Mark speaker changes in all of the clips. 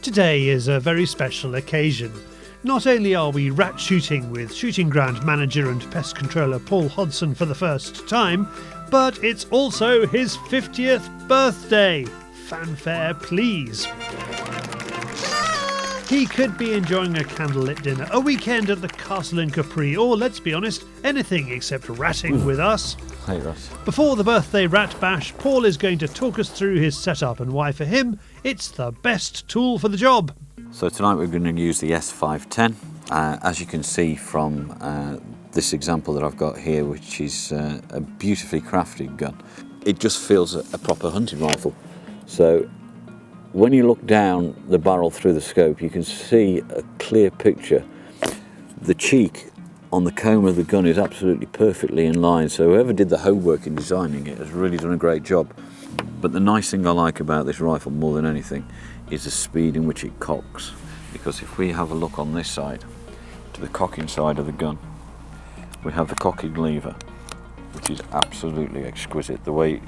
Speaker 1: Today is a very special occasion. Not only are we rat shooting with shooting ground manager and pest controller Paul Hodson for the first time, but it's also his 50th birthday. Fanfare please. He could be enjoying a candlelit dinner, a weekend at the castle in Capri, or, let's be honest, anything except ratting with us.
Speaker 2: Hey, Russ.
Speaker 1: Before the birthday rat bash, Paul is going to talk us through his setup and why for him it's the best tool for the job.
Speaker 2: So tonight we're going to use the S510. As you can see from this example that I've got here, which is a beautifully crafted gun, it just feels a proper hunting rifle. So when you look down the barrel through the scope, you can see a clear picture. The cheek on the comb of the gun is absolutely perfectly in line, so whoever did the homework in designing it has really done a great job. But the nice thing I like about this rifle more than anything is the speed in which it cocks, because if we have a look on this side to the cocking side of the gun, we have the cocking lever, which is absolutely exquisite. The way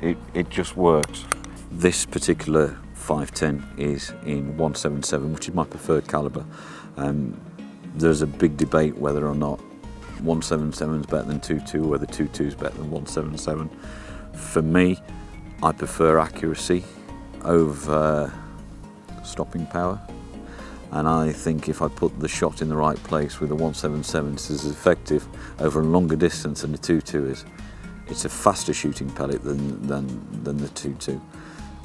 Speaker 2: it just works. This particular 510 is in 177, which is my preferred caliber. There's a big debate whether or not 177 is better than 22, or whether 22 is better than 177. For me, I prefer accuracy over stopping power, and I think if I put the shot in the right place with a 177, it's as effective over a longer distance than the 22 is. It's a faster shooting pellet than the 22,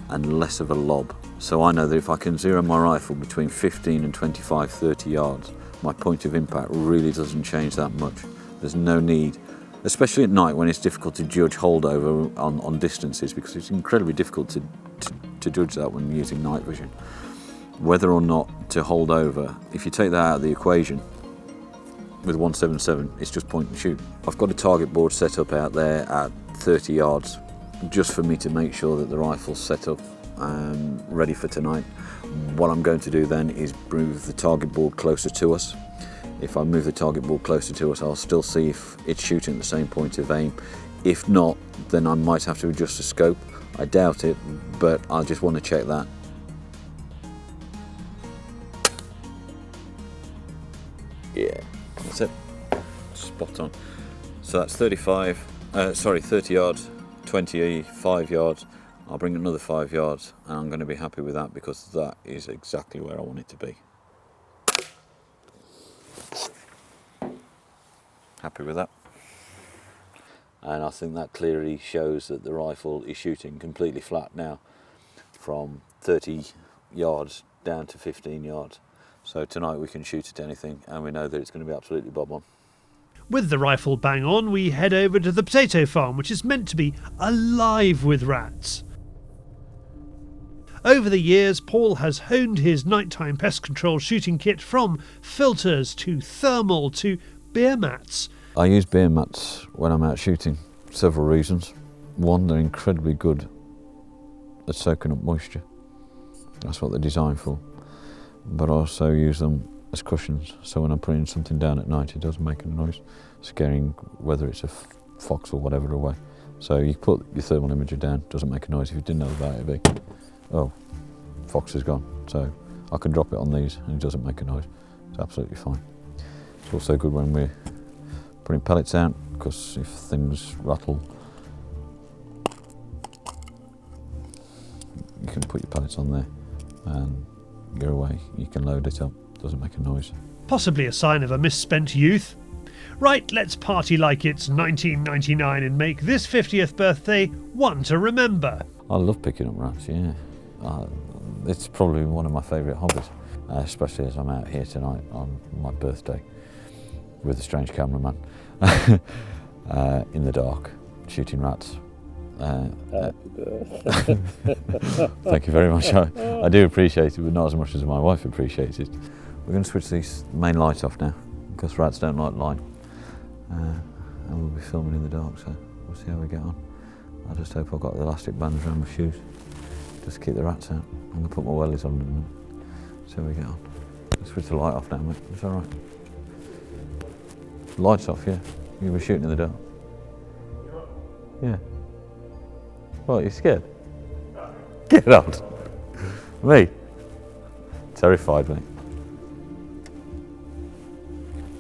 Speaker 2: and less of a lob. So I know that if I can zero my rifle between 15 and 25, 30 yards, my point of impact really doesn't change that much. There's no need, especially at night when it's difficult to judge holdover on distances, because it's incredibly difficult to judge that when using night vision. Whether or not to hold over, if you take that out of the equation, with 177, it's just point and shoot. I've got a target board set up out there at 30 yards, just for me to make sure that the rifle's set up and ready for tonight. What I'm going to do then is move the target board closer to us. If I move the target board closer to us, I'll still see if it's shooting at the same point of aim. If not, then I might have to adjust the scope. I doubt it, but I just want to check that. Yeah, that's it. Spot on. So that's 30 yards, 25 yards. I'll bring another 5 yards, and I'm going to be happy with that, because that is exactly where I want it to be. Happy with that. And I think that clearly shows that the rifle is shooting completely flat now, from 30 yards down to 15 yards. So tonight we can shoot at anything, and we know that it's going to be absolutely bob on.
Speaker 1: With the rifle bang on, we head over to the potato farm, which is meant to be alive with rats. Over the years, Paul has honed his nighttime pest control shooting kit from filters to thermal to beer mats.
Speaker 2: I use beer mats when I'm out shooting, several reasons. One, they're incredibly good at soaking up moisture. That's what they're designed for. But I also use them as cushions, so when I'm putting something down at night, it doesn't make a noise, scaring whether it's a fox or whatever away. So you put your thermal imager down, doesn't make a noise. If you didn't know about it, it'd be, oh, fox is gone. So I can drop it on these and it doesn't make a noise. It's absolutely fine. It's also good when we're putting pellets out, because if things rattle, you can put your pellets on there and go away. You can load it up, doesn't make a noise.
Speaker 1: Possibly a sign of a misspent youth. Right, let's party like it's 1999 and make this 50th birthday one to remember.
Speaker 2: I love picking up rats, yeah. It's probably one of my favourite hobbies, especially as I'm out here tonight on my birthday with a strange cameraman in the dark, shooting rats. Thank you very much. I do appreciate it, but not as much as my wife appreciates it. We're going to switch these main lights off now, because rats don't like light, and we'll be filming in the dark, so we'll see how we get on. I just hope I've got the elastic bands around my shoes, just to keep the rats out. I'm going to put my wellies on them, see how we get on. Let's switch the light off now, mate. It's all right. Lights off, yeah. You were shooting in the dark. Yeah. What, you scared? Get out. Me? terrified, mate.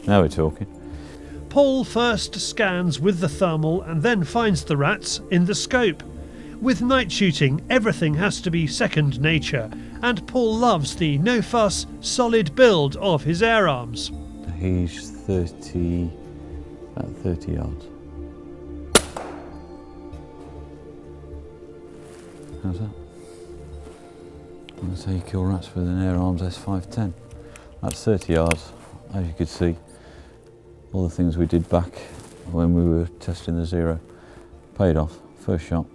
Speaker 2: Now we're talking.
Speaker 1: Paul first scans with the thermal and then finds the rats in the scope. With night shooting, everything has to be second nature, and Paul loves the no-fuss, solid build of his air arms.
Speaker 2: He's about 30 yards. How's that? That's how you kill rats with an air arms S510. That's 30 yards, as you could see. All the things we did back when we were testing the Zero paid off. First shot.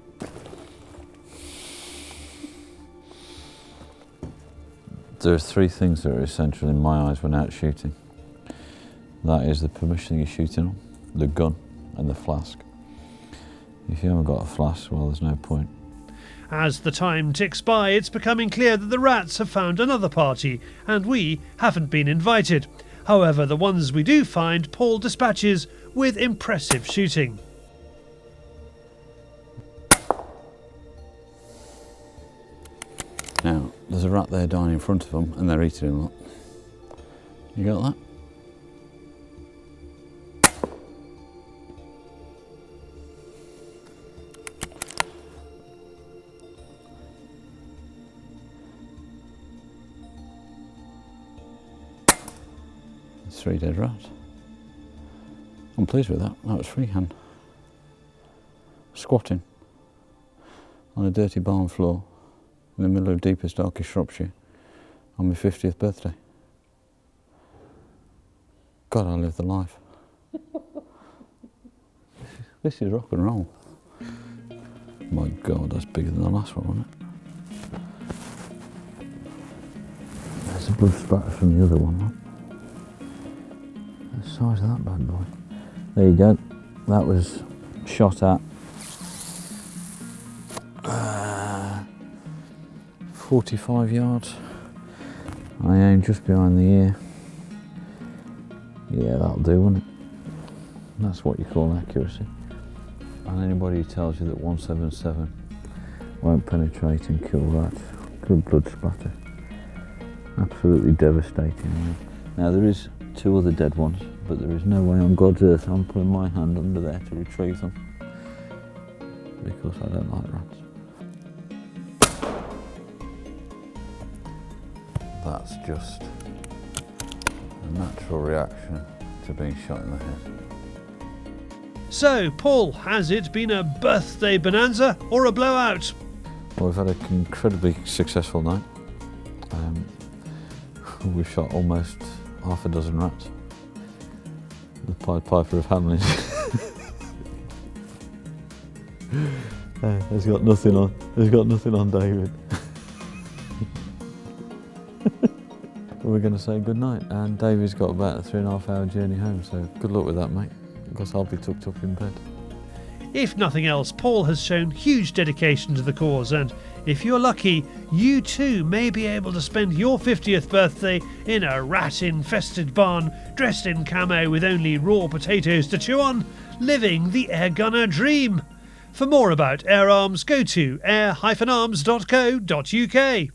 Speaker 2: There are three things that are essential in my eyes when out shooting. That is the permission you're shooting on, the gun and the flask. If you haven't got a flask, well, there's no point.
Speaker 1: As the time ticks by, it's becoming clear that the rats have found another party, and we haven't been invited. However, the ones we do find, Paul dispatches with impressive shooting.
Speaker 2: Now, there's a rat there dying in front of them, and they're eating a lot. You got that? Three dead rats. I'm pleased with that. That was freehand. Squatting on a dirty barn floor in the middle of deepest, darkest Shropshire on my 50th birthday. God, I lived the life. This is rock and roll. My God, that's bigger than the last one, wasn't it? There's a blood spatter from the other one, look. The size of that bad boy. There you go. That was shot at 45 yards. I aimed just behind the ear. Yeah, that'll do, won't it? That's what you call accuracy. And anybody who tells you that 177 won't penetrate and kill rats, good blood spatter. Absolutely devastating. Now there is 2 other dead ones, but there is no way on God's earth I'm putting my hand under there to retrieve them, because I don't like rats. That's just a natural reaction to being shot in the head.
Speaker 1: So, Paul, has it been a birthday bonanza or a blowout?
Speaker 2: Well, we've had an incredibly successful night. We've shot almost half a dozen rats. The Pied Piper of Hamlin. He's got nothing on. He's got nothing on David. We're going to say good night, and David's got about a 3.5 hour journey home, so good luck with that, mate, because I'll be tucked up in bed.
Speaker 1: If nothing else, Paul has shown huge dedication to the cause, and if you're lucky, you too may be able to spend your 50th birthday in a rat-infested barn, dressed in camo with only raw potatoes to chew on, living the air gunner dream. For more about air arms, go to air-arms.co.uk.